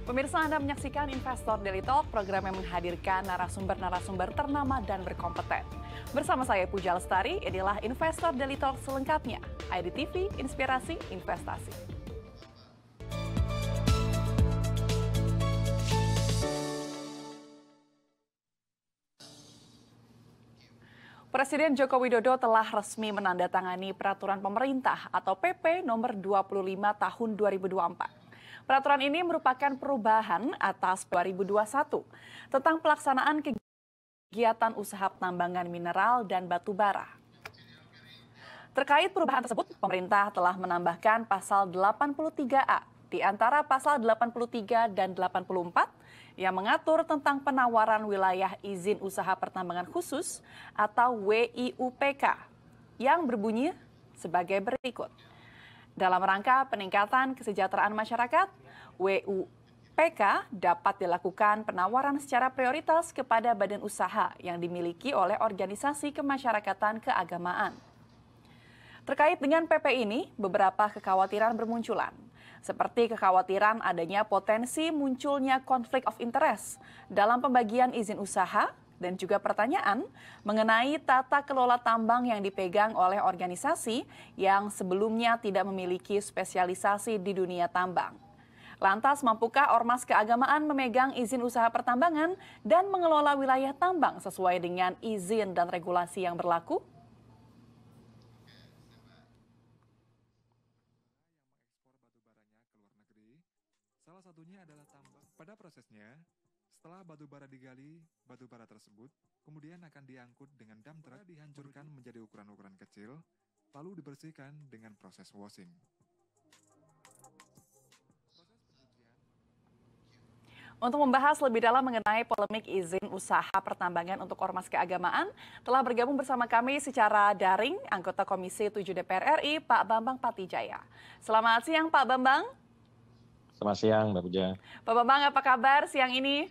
Pemirsa, Anda menyaksikan Investor Daily Talk, program yang menghadirkan narasumber-narasumber ternama dan berkompeten. Bersama saya Puja Lestari, inilah Investor Daily Talk selengkapnya. IDTV, Inspirasi Investasi. Presiden Joko Widodo telah resmi menandatangani Peraturan Pemerintah atau PP nomor 25 tahun 2024. Peraturan ini merupakan perubahan atas 2021 tentang pelaksanaan kegiatan usaha penambangan mineral dan batu bara. Terkait perubahan tersebut, pemerintah telah menambahkan pasal 83A di antara pasal 83 dan 84 yang mengatur tentang penawaran wilayah izin usaha pertambangan khusus atau WIUPK yang berbunyi sebagai berikut. Dalam rangka peningkatan kesejahteraan masyarakat, WIUPK dapat dilakukan penawaran secara prioritas kepada badan usaha yang dimiliki oleh organisasi kemasyarakatan keagamaan. Terkait dengan PP ini, beberapa kekhawatiran bermunculan, seperti kekhawatiran adanya potensi munculnya konflik of interest dalam pembagian izin usaha dan juga pertanyaan mengenai tata kelola tambang yang dipegang oleh organisasi yang sebelumnya tidak memiliki spesialisasi di dunia tambang. Lantas, mampukah ormas keagamaan memegang izin usaha pertambangan dan mengelola wilayah tambang sesuai dengan izin dan regulasi yang berlaku? Salah satunya adalah tambang. Pada prosesnya, setelah batu bara digali, batu bara tersebut kemudian akan diangkut dengan dump truck, dihancurkan menjadi ukuran-ukuran kecil, lalu dibersihkan dengan proses washing. Untuk membahas lebih dalam mengenai polemik izin usaha pertambangan untuk ormas keagamaan, telah bergabung bersama kami secara daring anggota Komisi 7 DPR RI, Pak Bambang Patijaya. Selamat siang, Pak Bambang. Selamat siang, Mbak Puja. Pak Bambang, apa kabar siang ini?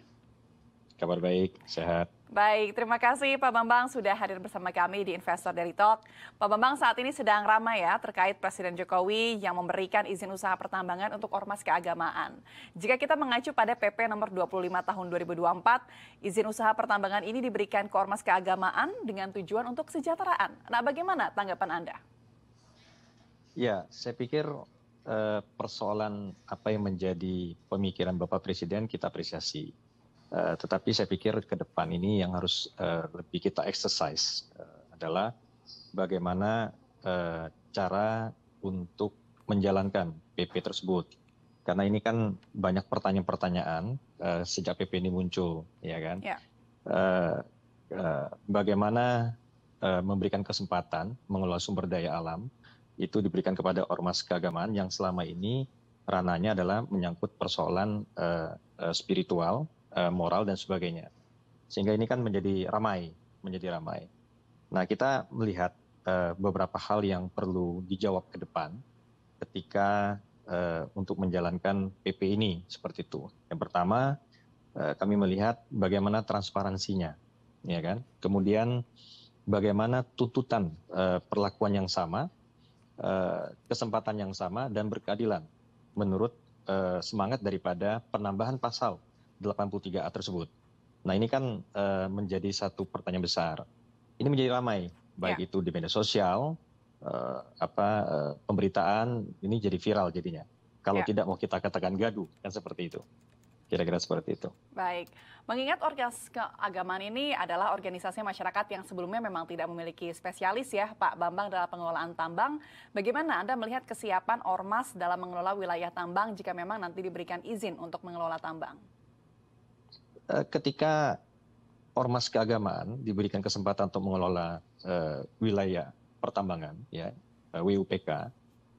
Kabar baik, sehat. Baik, terima kasih Pak Bambang sudah hadir bersama kami di Investor Daily Talk. Pak Bambang, saat ini sedang ramai ya terkait Presiden Jokowi yang memberikan izin usaha pertambangan untuk ormas keagamaan. Jika kita mengacu pada PP nomor 25 tahun 2024, izin usaha pertambangan ini diberikan ke ormas keagamaan dengan tujuan untuk kesejahteraan. Nah, bagaimana tanggapan Anda? Ya, saya pikir persoalan apa yang menjadi pemikiran Bapak Presiden kita apresiasi. Tetapi saya pikir ke depan ini yang harus lebih kita exercise adalah bagaimana cara untuk menjalankan PP tersebut. Karena ini kan banyak pertanyaan-pertanyaan sejak PP ini muncul, ya kan? Ya. Bagaimana memberikan kesempatan mengelola sumber daya alam itu diberikan kepada ormas keagamaan yang selama ini ranahnya adalah menyangkut persoalan spiritual, moral dan sebagainya. Sehingga ini kan menjadi ramai. Nah, kita melihat beberapa hal yang perlu dijawab ke depan ketika untuk menjalankan PP ini seperti itu. Yang pertama, kami melihat bagaimana transparansinya, ya kan? Kemudian bagaimana tuntutan perlakuan yang sama, kesempatan yang sama dan berkeadilan menurut semangat daripada penambahan pasal 83A tersebut. Nah, ini kan menjadi satu pertanyaan besar. Ini menjadi ramai, baik itu di media sosial, pemberitaan, ini jadi viral jadinya. Kalau tidak mau kita katakan gaduh, kan seperti itu. Kira-kira seperti itu. Baik, mengingat ormas keagamaan ini adalah organisasi masyarakat yang sebelumnya memang tidak memiliki spesialis ya Pak Bambang dalam pengelolaan tambang. Bagaimana Anda melihat kesiapan ormas dalam mengelola wilayah tambang jika memang nanti diberikan izin untuk mengelola tambang? Ketika ormas keagamaan diberikan kesempatan untuk mengelola wilayah pertambangan, ya WIUPK,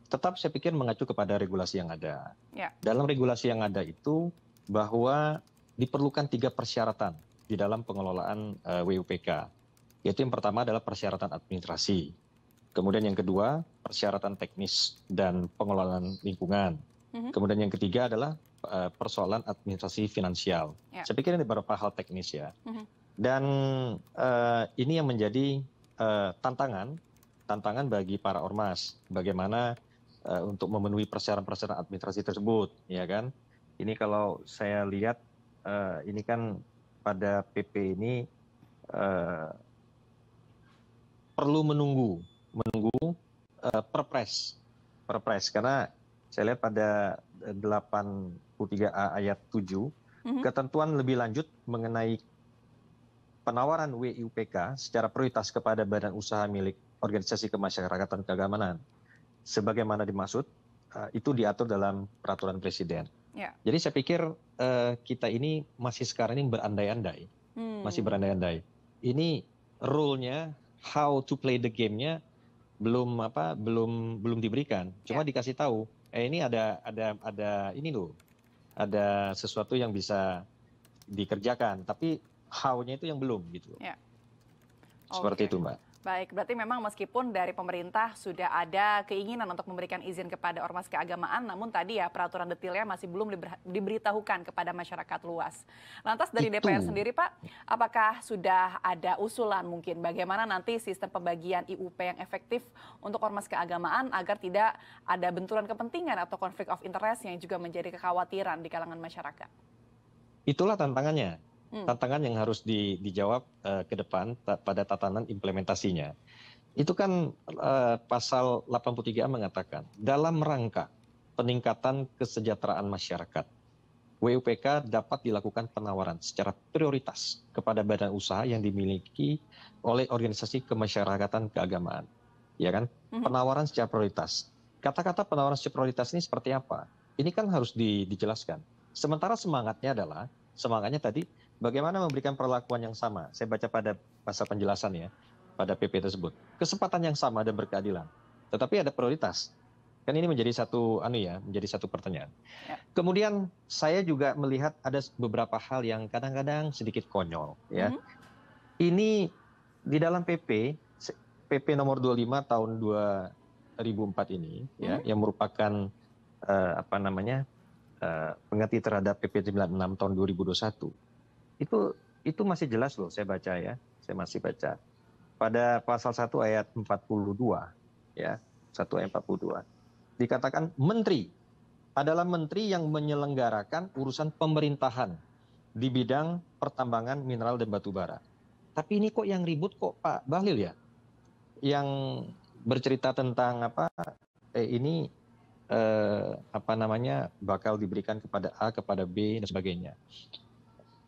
tetap saya pikir mengacu kepada regulasi yang ada. Ya. Dalam regulasi yang ada itu bahwa diperlukan 3 persyaratan di dalam pengelolaan WIUPK. Yaitu yang pertama adalah persyaratan administrasi. Kemudian yang kedua, persyaratan teknis dan pengelolaan lingkungan. Kemudian yang ketiga adalah persoalan administrasi finansial. Saya pikir ini beberapa hal teknis ya. Dan ini yang menjadi tantangan bagi para ormas. Bagaimana untuk memenuhi persyaratan administrasi tersebut, ya kan? Ini kalau saya lihat ini kan pada PP ini perlu menunggu Perpres karena saya lihat pada 83A ayat 7 ketentuan lebih lanjut mengenai penawaran WIUPK secara prioritas kepada badan usaha milik organisasi kemasyarakatan keagamaan sebagaimana dimaksud itu diatur dalam peraturan presiden. Ya. Jadi saya pikir kita ini masih sekarang ini berandai-andai, Ini rule-nya, how to play the game-nya belum diberikan. Cuma dikasih tahu, ini ada ini loh, ada sesuatu yang bisa dikerjakan, tapi how-nya itu yang belum gitu. Ya. Seperti itu, Mbak. Baik, berarti memang meskipun dari pemerintah sudah ada keinginan untuk memberikan izin kepada ormas keagamaan, namun tadi ya peraturan detailnya masih belum diberitahukan kepada masyarakat luas. Lantas dari DPR sendiri Pak, apakah sudah ada usulan mungkin bagaimana nanti sistem pembagian IUP yang efektif untuk ormas keagamaan agar tidak ada benturan kepentingan atau konflik of interest yang juga menjadi kekhawatiran di kalangan masyarakat? Itulah tantangannya. Tantangan yang harus dijawab ke depan pada tatanan implementasinya. Itu kan pasal 83A mengatakan, dalam rangka peningkatan kesejahteraan masyarakat, WUPK dapat dilakukan penawaran secara prioritas kepada badan usaha yang dimiliki oleh organisasi kemasyarakatan keagamaan. Ya kan? Penawaran secara prioritas. Kata-kata penawaran secara prioritas ini seperti apa? Ini kan harus dijelaskan. Sementara semangatnya tadi, bagaimana memberikan perlakuan yang sama. Saya baca pada pasal penjelasan ya, pada PP tersebut. Kesempatan yang sama dan berkeadilan. Tetapi ada prioritas. Kan ini menjadi satu pertanyaan. Ya. Kemudian saya juga melihat ada beberapa hal yang kadang-kadang sedikit konyol ya. Ini di dalam PP nomor 25 tahun 2004 ini ya, yang merupakan pengganti terhadap PP 96 tahun 2021. Itu masih jelas loh, saya masih baca. Pada pasal 1 ayat 42, ya, 1 ayat 42, dikatakan menteri adalah menteri yang menyelenggarakan urusan pemerintahan di bidang pertambangan mineral dan batu bara. Tapi ini kok yang ribut kok Pak Bahlil ya? Yang bercerita tentang bakal diberikan kepada A, kepada B, dan sebagainya.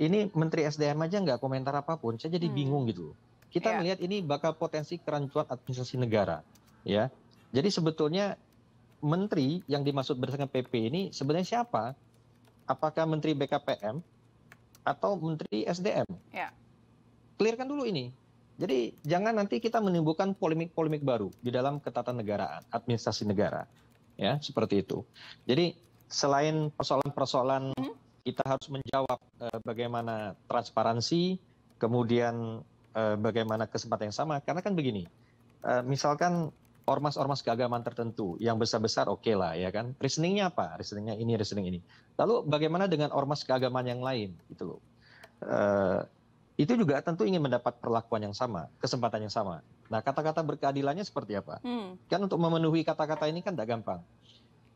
Ini Menteri SDM aja nggak komentar apapun, saya jadi bingung gitu. Kita melihat ini bakal potensi kerancuan administrasi negara, ya. Jadi sebetulnya menteri yang dimaksud berdasarkan PP ini sebenarnya siapa? Apakah Menteri BKPM atau Menteri SDM? Ya. Clearkan dulu ini. Jadi jangan nanti kita menimbulkan polemik-polemik baru di dalam ketatanegaraan, administrasi negara, ya seperti itu. Jadi selain persoalan-persoalan kita harus menjawab bagaimana transparansi, kemudian bagaimana kesempatan yang sama. Karena kan begini, misalkan ormas-ormas keagamaan tertentu yang besar-besar oke lah ya kan. Reasoningnya apa? Reasoning ini. Lalu bagaimana dengan ormas keagamaan yang lain gitu loh. Itu juga tentu ingin mendapat perlakuan yang sama, kesempatan yang sama. Nah kata-kata berkeadilannya seperti apa? Kan untuk memenuhi kata-kata ini kan tidak gampang.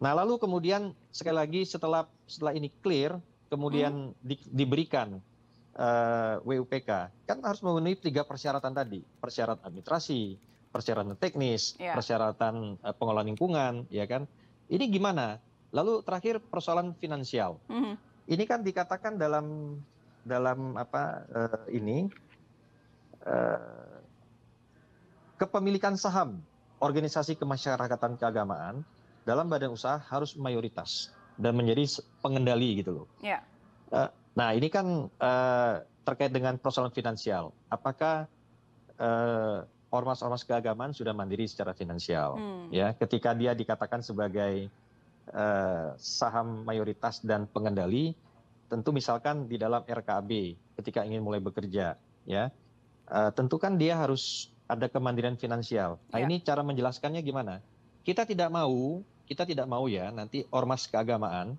Nah lalu kemudian sekali lagi setelah ini clear, kemudian diberikan WUPK, kan harus memenuhi 3 persyaratan tadi. Persyaratan administrasi, persyaratan teknis, persyaratan pengelolaan lingkungan, ya kan? Ini gimana? Lalu terakhir persoalan finansial. Ini kan dikatakan dalam kepemilikan saham organisasi kemasyarakatan keagamaan dalam badan usaha harus mayoritas dan menjadi pengendali gitu loh. Ya. Nah ini kan terkait dengan persoalan finansial. Apakah ormas-ormas keagamaan sudah mandiri secara finansial? Ya, ketika dia dikatakan sebagai saham mayoritas dan pengendali, tentu misalkan di dalam RKB ketika ingin mulai bekerja, ya, tentu kan dia harus ada kemandirian finansial. Nah ini cara menjelaskannya gimana? Kita tidak mau ya nanti ormas keagamaan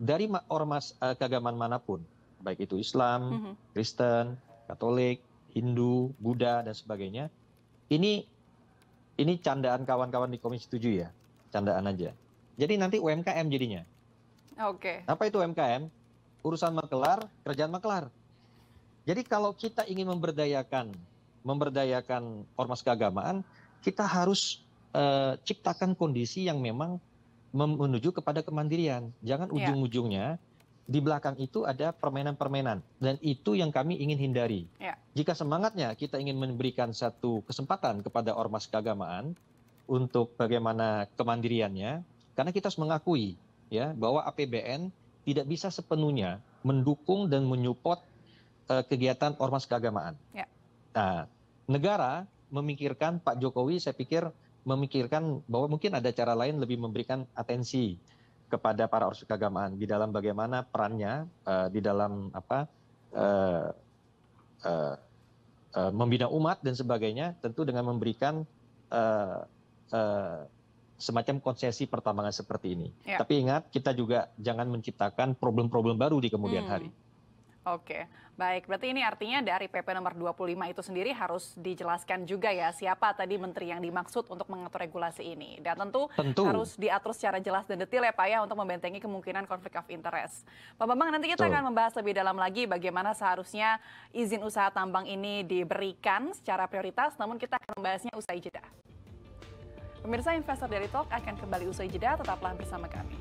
dari ormas keagamaan manapun, baik itu Islam, Kristen, Katolik, Hindu, Buddha dan sebagainya. Ini candaan kawan-kawan di Komisi 7 ya, candaan aja. Jadi nanti UMKM jadinya. Oke. Apa itu UMKM? Urusan makelar, kerjaan makelar. Jadi kalau kita ingin memberdayakan ormas keagamaan, kita harus ciptakan kondisi yang memang menuju kepada kemandirian. Jangan Ya. ujung-ujungnya di belakang itu ada permainan-permainan, dan itu yang kami ingin hindari. Ya. Jika semangatnya kita ingin memberikan satu kesempatan kepada ormas keagamaan untuk bagaimana kemandiriannya, karena kita harus mengakui ya bahwa APBN tidak bisa sepenuhnya mendukung dan menyupport kegiatan ormas keagamaan. Ya. Nah, negara memikirkan, Pak Jokowi saya pikir memikirkan bahwa mungkin ada cara lain lebih memberikan atensi kepada para ormas keagamaan di dalam bagaimana perannya di dalam membina umat dan sebagainya, tentu dengan memberikan semacam konsesi pertambangan seperti ini. Ya. Tapi ingat, kita juga jangan menciptakan problem-problem baru di kemudian hari. Oke, baik. Berarti ini artinya dari PP nomor 25 itu sendiri harus dijelaskan juga ya siapa tadi menteri yang dimaksud untuk mengatur regulasi ini. Dan tentu harus diatur secara jelas dan detail ya Pak ya untuk membentengi kemungkinan konflik of interest. Pak Bambang, nanti kita akan membahas lebih dalam lagi bagaimana seharusnya izin usaha tambang ini diberikan secara prioritas, namun kita akan membahasnya usai jeda. Pemirsa, Investor Daily Talk akan kembali usai jeda, tetaplah bersama kami.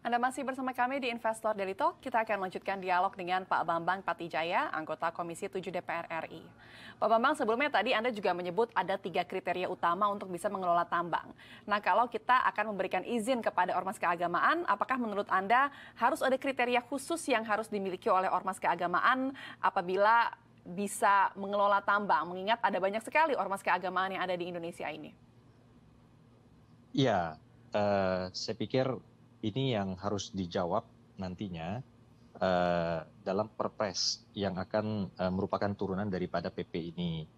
Anda masih bersama kami di Investor Daily Talk. Kita akan melanjutkan dialog dengan Pak Bambang Patijaya, anggota Komisi 7 DPR RI. Pak Bambang, sebelumnya tadi Anda juga menyebut ada 3 kriteria utama untuk bisa mengelola tambang. Nah, kalau kita akan memberikan izin kepada ormas keagamaan, apakah menurut Anda harus ada kriteria khusus yang harus dimiliki oleh ormas keagamaan apabila bisa mengelola tambang? Mengingat ada banyak sekali ormas keagamaan yang ada di Indonesia ini. Ya, saya pikir ini yang harus dijawab nantinya dalam Perpres yang akan merupakan turunan daripada PP ini.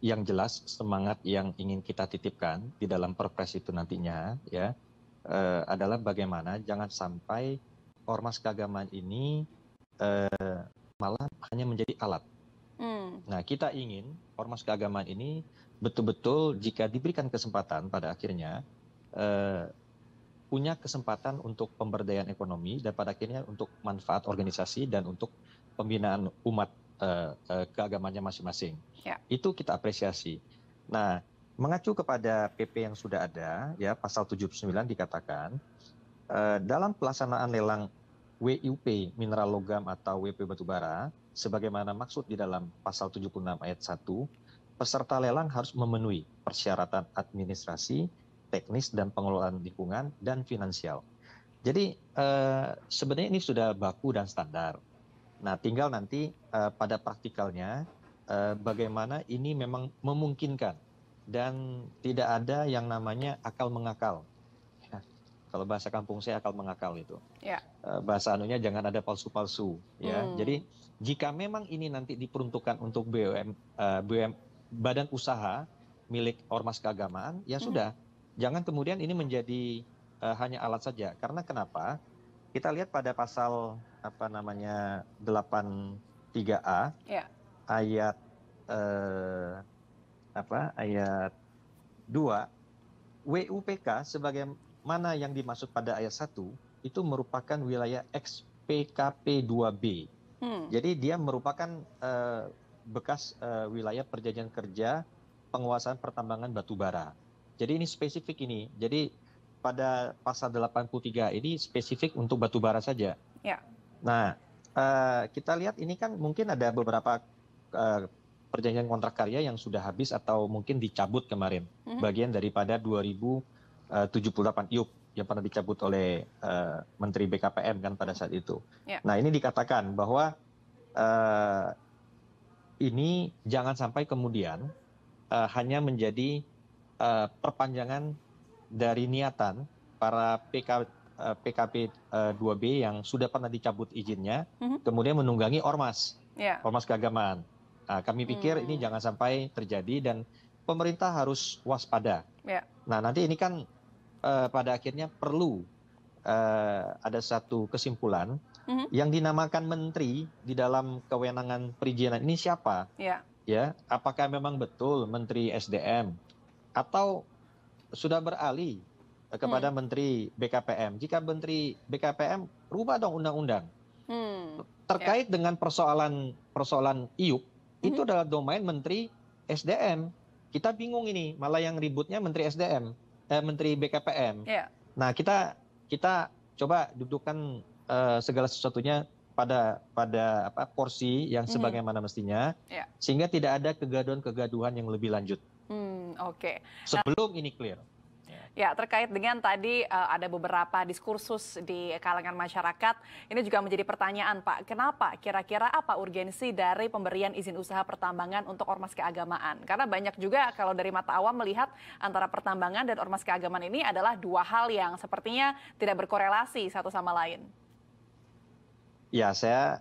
Yang jelas semangat yang ingin kita titipkan di dalam Perpres itu nantinya ya adalah bagaimana jangan sampai ormas keagamaan ini malah hanya menjadi alat. Nah, kita ingin ormas keagamaan ini betul-betul jika diberikan kesempatan pada akhirnya punya kesempatan untuk pemberdayaan ekonomi dan pada akhirnya untuk manfaat organisasi dan untuk pembinaan umat keagamaannya masing-masing. Ya. Itu kita apresiasi. Nah, mengacu kepada PP yang sudah ada, ya pasal 79 dikatakan dalam pelaksanaan lelang WUP mineral logam atau WP batubara, sebagaimana maksud di dalam pasal 76 ayat 1, peserta lelang harus memenuhi persyaratan administrasi, teknis dan pengelolaan lingkungan dan finansial. Jadi sebenarnya ini sudah baku dan standar. Nah, tinggal nanti pada praktikalnya bagaimana ini memang memungkinkan dan tidak ada yang namanya akal mengakal. Ya, kalau bahasa kampung saya akal mengakal itu. Ya. Bahasa anunya jangan ada palsu-palsu. Ya, jadi jika memang ini nanti diperuntukkan untuk BUM badan usaha milik ormas keagamaan, ya sudah. Jangan kemudian ini menjadi hanya alat saja. Karena kenapa? Kita lihat pada pasal 83A ya. ayat ayat 2 WUPK sebagaimana yang dimaksud pada ayat 1 itu merupakan wilayah ex-PKP 2B. Jadi dia merupakan bekas wilayah perjanjian kerja penguasaan pertambangan batubara. Jadi ini spesifik ini. Jadi pada pasal 83 ini spesifik untuk batubara saja. Ya. Nah, kita lihat ini kan mungkin ada beberapa perjanjian kontrak karya yang sudah habis atau mungkin dicabut kemarin. Bagian daripada 2078 IUP yang pernah dicabut oleh Menteri BKPM kan pada saat itu. Ya. Nah, ini dikatakan bahwa ini jangan sampai kemudian hanya menjadi perpanjangan dari niatan para PKP 2B yang sudah pernah dicabut izinnya, kemudian menunggangi ormas keagamaan. Nah, kami pikir ini jangan sampai terjadi dan pemerintah harus waspada. Ya. Nah, nanti ini kan pada akhirnya perlu ada satu kesimpulan yang dinamakan menteri di dalam kewenangan perizinan ini siapa? Ya. Ya, apakah memang betul Menteri SDM atau sudah beralih kepada Menteri BKPM. Jika Menteri BKPM rubah dong undang-undang. Terkait dengan persoalan IUP, itu adalah domain Menteri SDM. Kita bingung ini, malah yang ributnya Menteri SDM, Menteri BKPM. Nah, kita coba dudukkan segala sesuatunya pada porsi yang sebagaimana mestinya, sehingga tidak ada kegaduhan-kegaduhan yang lebih lanjut. Oke. Sebelum ini clear. Ya, terkait dengan tadi ada beberapa diskursus di kalangan masyarakat, ini juga menjadi pertanyaan, Pak. Kenapa? Kira-kira apa urgensi dari pemberian izin usaha pertambangan untuk ormas keagamaan? Karena banyak juga kalau dari mata awam melihat antara pertambangan dan ormas keagamaan ini adalah dua hal yang sepertinya tidak berkorelasi satu sama lain. Ya, saya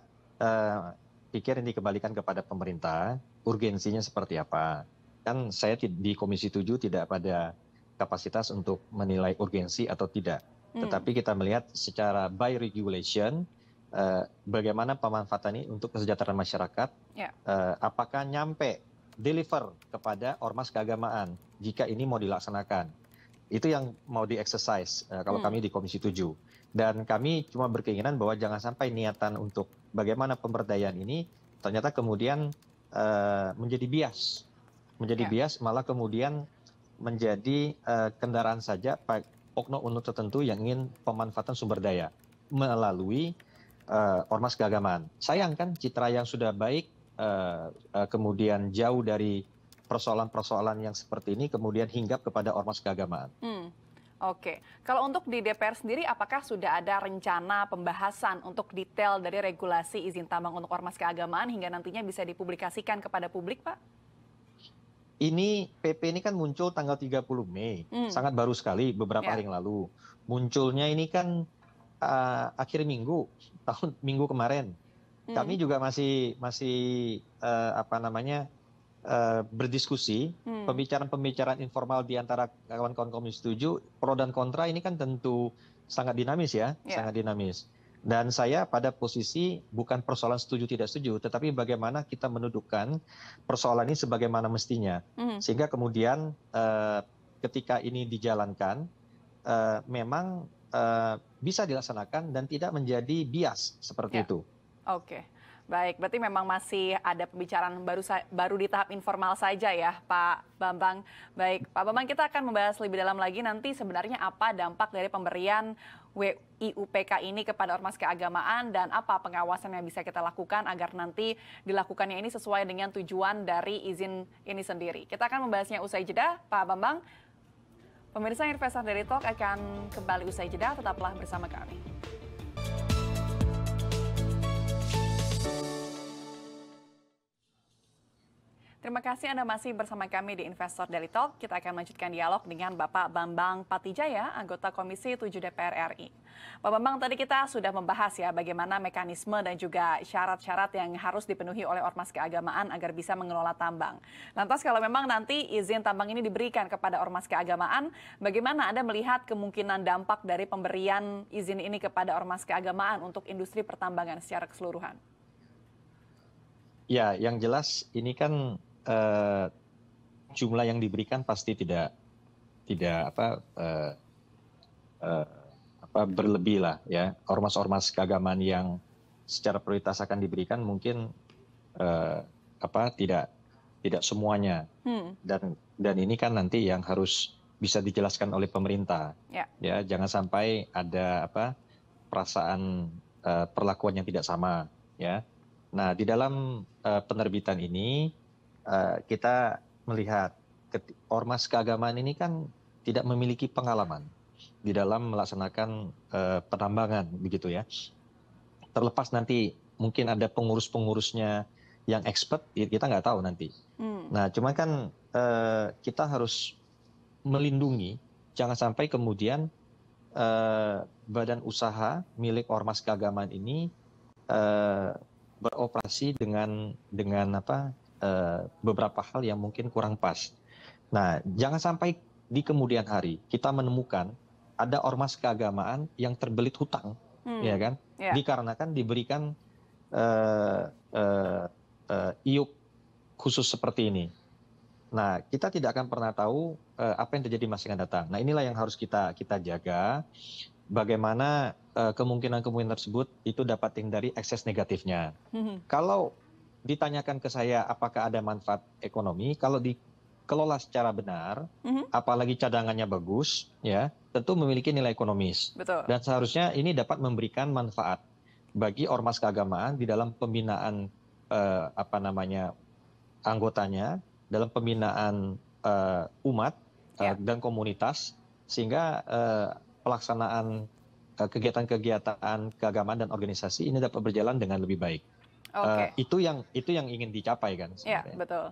pikir ini dikembalikan kepada pemerintah, urgensinya seperti apa. Kan saya di Komisi 7 tidak pada kapasitas untuk menilai urgensi atau tidak. Tetapi kita melihat secara by regulation, bagaimana pemanfaatan ini untuk kesejahteraan masyarakat, apakah nyampe, deliver kepada ormas keagamaan jika ini mau dilaksanakan. Itu yang mau di-exercise kalau kami di Komisi 7. Dan kami cuma berkeinginan bahwa jangan sampai niatan untuk bagaimana pemberdayaan ini ternyata kemudian menjadi bias. Menjadi bias malah kemudian menjadi kendaraan saja oknum tertentu yang ingin pemanfaatan sumber daya melalui ormas keagamaan. Sayang kan citra yang sudah baik kemudian jauh dari persoalan-persoalan yang seperti ini kemudian hinggap kepada ormas keagamaan. Oke, kalau untuk di DPR sendiri apakah sudah ada rencana pembahasan untuk detail dari regulasi izin tambang untuk ormas keagamaan hingga nantinya bisa dipublikasikan kepada publik, Pak? Ini PP ini kan muncul tanggal 30 Mei, sangat baru sekali beberapa hari yang lalu. Munculnya ini kan akhir minggu, minggu kemarin. Kami juga masih berdiskusi, pembicaraan informal di antara kawan-kawan Komisi 7, pro dan kontra ini kan tentu sangat dinamis ya, sangat dinamis. Dan saya pada posisi bukan persoalan setuju tidak setuju, tetapi bagaimana kita mendudukkan persoalan ini sebagaimana mestinya. Sehingga kemudian ketika ini dijalankan, memang bisa dilaksanakan dan tidak menjadi bias seperti itu. Oke. Baik, berarti memang masih ada pembicaraan baru di tahap informal saja ya, Pak Bambang. Baik, Pak Bambang, kita akan membahas lebih dalam lagi nanti sebenarnya apa dampak dari pemberian WIUPK ini kepada ormas keagamaan dan apa pengawasan yang bisa kita lakukan agar nanti dilakukannya ini sesuai dengan tujuan dari izin ini sendiri. Kita akan membahasnya usai jeda, Pak Bambang. Pemirsa Investor Daily Talk akan kembali usai jeda, tetaplah bersama kami. Terima kasih Anda masih bersama kami di Investor Daily Talk. Kita akan melanjutkan dialog dengan Bapak Bambang Patijaya, anggota Komisi 7 DPR RI. Pak Bambang, tadi kita sudah membahas ya bagaimana mekanisme dan juga syarat-syarat yang harus dipenuhi oleh ormas keagamaan agar bisa mengelola tambang. Lantas kalau memang nanti izin tambang ini diberikan kepada ormas keagamaan, bagaimana Anda melihat kemungkinan dampak dari pemberian izin ini kepada ormas keagamaan untuk industri pertambangan secara keseluruhan? Ya, yang jelas ini kan jumlah yang diberikan pasti tidak berlebih lah ya. Ormas-ormas keagamaan yang secara prioritas akan diberikan mungkin tidak semuanya. Dan ini kan nanti yang harus bisa dijelaskan oleh pemerintah. Ya, jangan sampai ada perasaan perlakuan yang tidak sama ya. Nah, di dalam penerbitan ini kita melihat ormas keagamaan ini kan tidak memiliki pengalaman di dalam melaksanakan penambangan begitu ya. Terlepas nanti mungkin ada pengurus-pengurusnya yang expert, kita nggak tahu nanti. Nah, cuma kan kita harus melindungi, jangan sampai kemudian badan usaha milik ormas keagamaan ini beroperasi dengan beberapa hal yang mungkin kurang pas. Nah, jangan sampai di kemudian hari kita menemukan ada ormas keagamaan yang terbelit hutang, ya kan? Dikarenakan diberikan IUP khusus seperti ini. Nah, kita tidak akan pernah tahu apa yang terjadi masa yang akan datang. Nah, inilah yang harus kita jaga, bagaimana kemungkinan-kemungkinan tersebut itu dapat dihindari ekses negatifnya. Kalau ditanyakan ke saya apakah ada manfaat ekonomi, kalau dikelola secara benar, apalagi cadangannya bagus, ya, tentu memiliki nilai ekonomis. Betul. Dan seharusnya ini dapat memberikan manfaat bagi ormas keagamaan di dalam pembinaan anggotanya, dalam pembinaan umat dan komunitas, sehingga pelaksanaan kegiatan-kegiatan keagamaan dan organisasi ini dapat berjalan dengan lebih baik. Itu yang ingin dicapai kan sebenarnya. Ya, betul.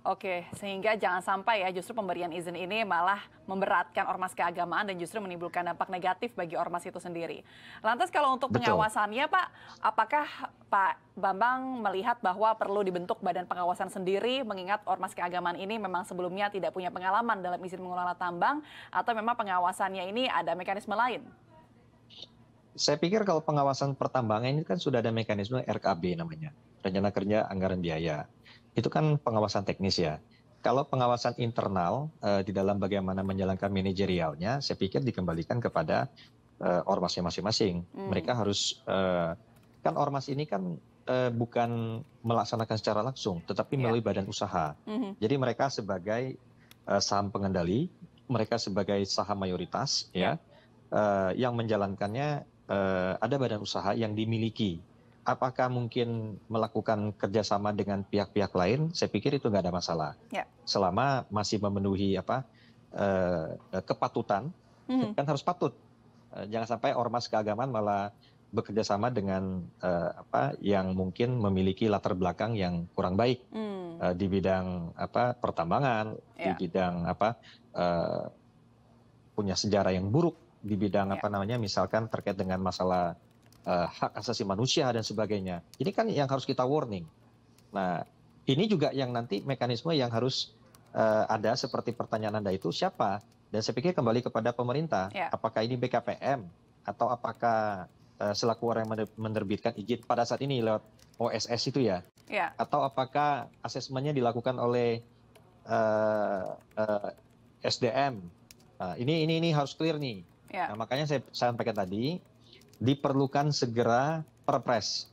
Oke, sehingga jangan sampai ya justru pemberian izin ini malah memberatkan ormas keagamaan dan justru menimbulkan dampak negatif bagi ormas itu sendiri. Lantas kalau untuk pengawasannya Pak, apakah Pak Bambang melihat bahwa perlu dibentuk badan pengawasan sendiri mengingat ormas keagamaan ini memang sebelumnya tidak punya pengalaman dalam izin mengelola tambang, atau memang pengawasannya ini ada mekanisme lain? Saya pikir kalau pengawasan pertambangan ini kan sudah ada mekanisme RKB namanya, Rencana Kerja Anggaran Biaya. Itu kan pengawasan teknis ya. Kalau pengawasan internal di dalam bagaimana menjalankan manajerialnya, saya pikir dikembalikan kepada ormasnya masing-masing. Mereka harus, kan ormas ini kan bukan melaksanakan secara langsung, tetapi melalui badan usaha. Jadi mereka sebagai saham pengendali, mereka sebagai saham mayoritas, ya, yang menjalankannya ada badan usaha yang dimiliki. Apakah mungkin melakukan kerjasama dengan pihak-pihak lain? Saya pikir itu nggak ada masalah. Selama masih memenuhi kepatutan, kan harus patut. Jangan sampai ormas keagamaan malah bekerja sama dengan yang mungkin memiliki latar belakang yang kurang baik di bidang pertambangan, di bidang punya sejarah yang buruk, di bidang misalkan terkait dengan masalah hak asasi manusia dan sebagainya. Ini kan yang harus kita warning. Nah, ini juga yang nanti mekanisme yang harus ada seperti pertanyaan Anda itu siapa? Dan saya pikir kembali kepada pemerintah. Apakah ini BKPM atau apakah selaku orang yang menerbitkan izin pada saat ini lewat OSS itu ya? Atau apakah asesmennya dilakukan oleh SDM? Nah, ini harus clear nih. Nah, makanya saya sampaikan tadi, diperlukan segera perpres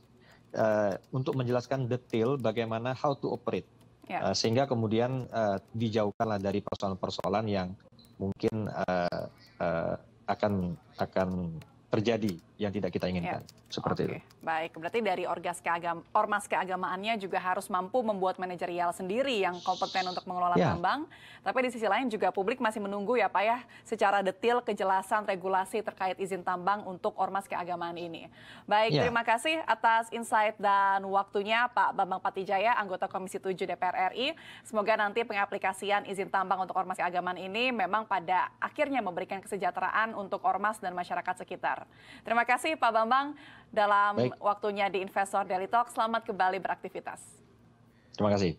untuk menjelaskan detail bagaimana how to operate, sehingga kemudian dijauhkanlah dari persoalan-persoalan yang mungkin akan terjadi yang tidak kita inginkan. Seperti itu. Baik, berarti dari ormas keagamaannya juga harus mampu membuat manajerial sendiri yang kompeten untuk mengelola tambang. Tapi di sisi lain juga publik masih menunggu ya Pak ya, secara detail kejelasan regulasi terkait izin tambang untuk ormas keagamaan ini. Baik, terima kasih atas insight dan waktunya Pak Bambang Patijaya, anggota Komisi 7 DPR RI. Semoga nanti pengaplikasian izin tambang untuk ormas keagamaan ini memang pada akhirnya memberikan kesejahteraan untuk ormas dan masyarakat sekitar. Terima kasih Pak Bambang dalam waktunya di Investor Daily Talk. Selamat kembali beraktivitas. Terima kasih.